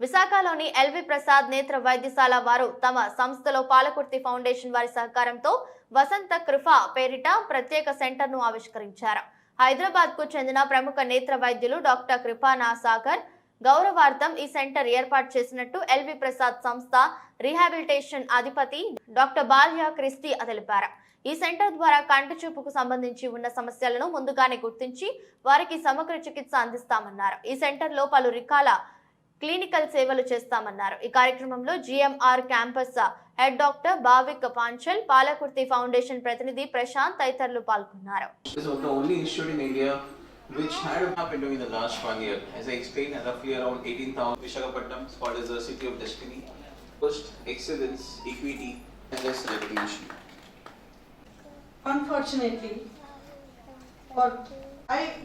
విశాఖలోని ఎల్వి ప్రసాద్ నేత్ర వైద్యశాల వారు తమ సంస్థలో పాలకుర్తి ఫౌండేషన్ వారి సహకారంతో వసంత కృప పేరిట ప్రత్యేక సెంటర్ను ఆవిష్కరించారు. హైదరాబాద్ కు చెందిన ప్రముఖ నేత్ర వైద్యులు డాక్టర్ కృపానా సాగర్ గౌరవార్థం ఈ సెంటర్ ఏర్పాటు చేసినట్టు ఎల్వి ప్రసాద్ సంస్థ రీహాబిలిటేషన్ అధిపతి డాక్టర్ బాల్యా క్రిస్టి తెలిపారు. ఈ సెంటర్ ద్వారా కంటి చూపుకు సంబంధించి ఉన్న సమస్యలను ముందుగానే గుర్తించి వారికి సమగ్ర చికిత్స అందిస్తామన్నారు. ఈ సెంటర్ లో పలు రకాల క్లినికల్ సేవలు చేస్తామన్నారు. ఈ కార్యక్రమంలో GMR campus head doctor Bhavik Panchal, Palakurthi foundation ప్రతినిధి ప్రశాంత్ తదితరులు పాల్గొన్నారు. Which had been doing in the last 1 year. As I explained, roughly around 18,000. Visakhapatnam is called as the city of destiny. First, excellence, equity, and less recognition. Unfortunately,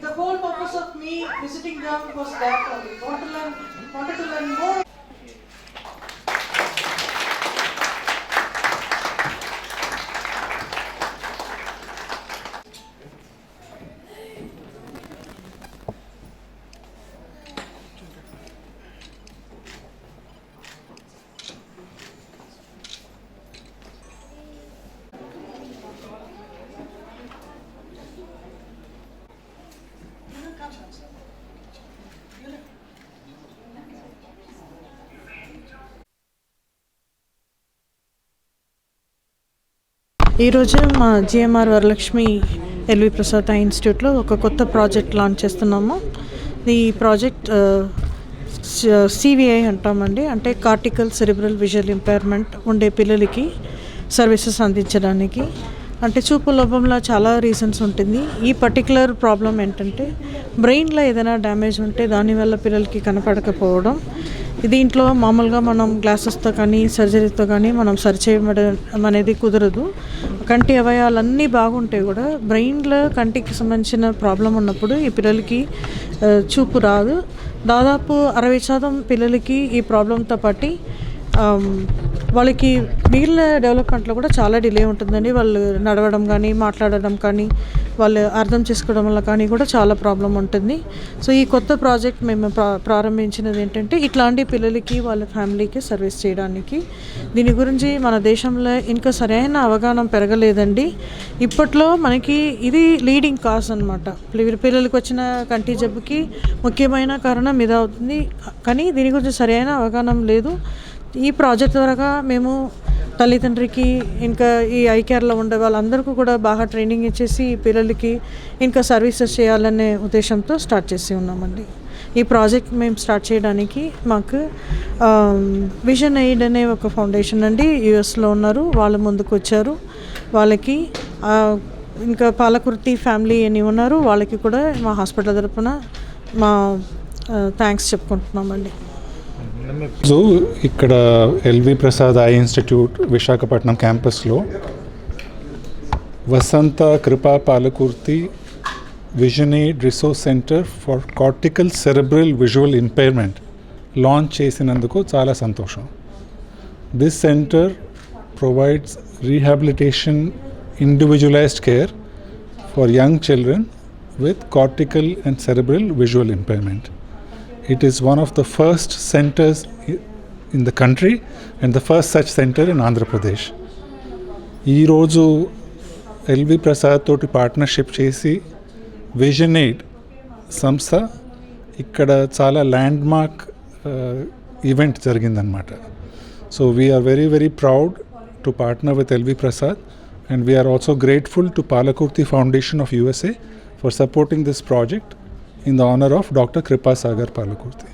the whole purpose of me visiting them was that wanted to learn more. ఈరోజు మా GMR Varalakshmi LV Prasad ఇన్స్టిట్యూట్లో ఒక కొత్త project launch చేస్తున్నాము. ఈ project సివిఐ అంటామండి, అంటే cortical cerebral visual impairment ఉండే పిల్లలకి సర్వీసెస్ అందించడానికి. అంటే చూపు లోపంలో చాలా రీజన్స్ ఉంటుంది. ఈ పర్టికులర్ ప్రాబ్లం ఏంటంటే బ్రెయిన్లో ఏదైనా డ్యామేజ్ ఉంటే దానివల్ల పిల్లలకి కనపడకపోవడం. దీంట్లో మామూలుగా మనం గ్లాసెస్తో కానీ సర్జరీతో కానీ మనం సరి చేయడం అనేది కుదరదు. కంటి అవయవాలన్నీ బాగుంటాయి కూడా బ్రెయిన్లో కంటికి సంబంధించిన ప్రాబ్లం ఉన్నప్పుడు ఈ పిల్లలకి చూపు రాదు. దాదాపు 60% పిల్లలకి ఈ ప్రాబ్లంతో పాటు వాళ్ళకి మిగిలిన డెవలప్మెంట్లో కూడా చాలా డిలే ఉంటుందండి. వాళ్ళు నడవడం కానీ మాట్లాడడం కానీ వాళ్ళు అర్థం చేసుకోవడం వల్ల కానీ కూడా చాలా ప్రాబ్లం ఉంటుంది. సో ఈ కొత్త ప్రాజెక్ట్ మేము ప్రారంభించినది ఏంటంటే ఇట్లాంటి పిల్లలకి వాళ్ళ ఫ్యామిలీకి సర్వీస్ చేయడానికి. దీని గురించి మన దేశంలో ఇంకా సరైన అవగాహన పెరగలేదండి. ఇప్పట్లో మనకి ఇది లీడింగ్ కాజ్ అనమాట. పిల్లలకి వచ్చిన కంటి జబ్బుకి ముఖ్యమైన కారణం ఇది అవుతుంది. కానీ దీని గురించి సరైన అవగాహన లేదు. ఈ ప్రాజెక్ట్ ద్వారా మేము తల్లిదండ్రికి ఇంకా ఈ ఐకేర్లో ఉండే వాళ్ళందరికీ కూడా బాగా ట్రైనింగ్ ఇచ్చేసి పిల్లలకి ఇంకా సర్వీసెస్ చేయాలనే ఉద్దేశంతో స్టార్ట్ చేసి ఉన్నామండి. ఈ ప్రాజెక్ట్ మేము స్టార్ట్ చేయడానికి మాకు విజన్ ఎయిడ్ అనే ఒక ఫౌండేషన్ అండి యుఎస్లో ఉన్నారు, వాళ్ళు ముందుకు వచ్చారు. వాళ్ళకి ఇంకా పాలకుర్తి ఫ్యామిలీ అని ఉన్నారు, వాళ్ళకి కూడా మా హాస్పిటల్ తరపున మా థ్యాంక్స్ చెప్పుకుంటున్నామండి. సో ఇక్కడ LV Prasad eye institute Visakhapatnam క్యాంపస్లో Vasantha Krupa Palakurthi vision aid resource centre for cortical cerebral visual impairment launch చేసినందుకు చాలా సంతోషం. This centre provides rehabilitation individualised care for young children with cortical and cerebral visual impairment. It is one of the first centers in the country and the first such center in Andhra Pradesh. ఈ రోజు LV Prasad తోటి partnership చేసి vision aid సంస్థ ఇక్కడ చాలా landmark event జరిగిందనమాట. So we are very very proud to partner with LV Prasad and we are also grateful to Palakurti Foundation of USA for supporting this project in the honor of Dr. Kripa Sagar Palakurti.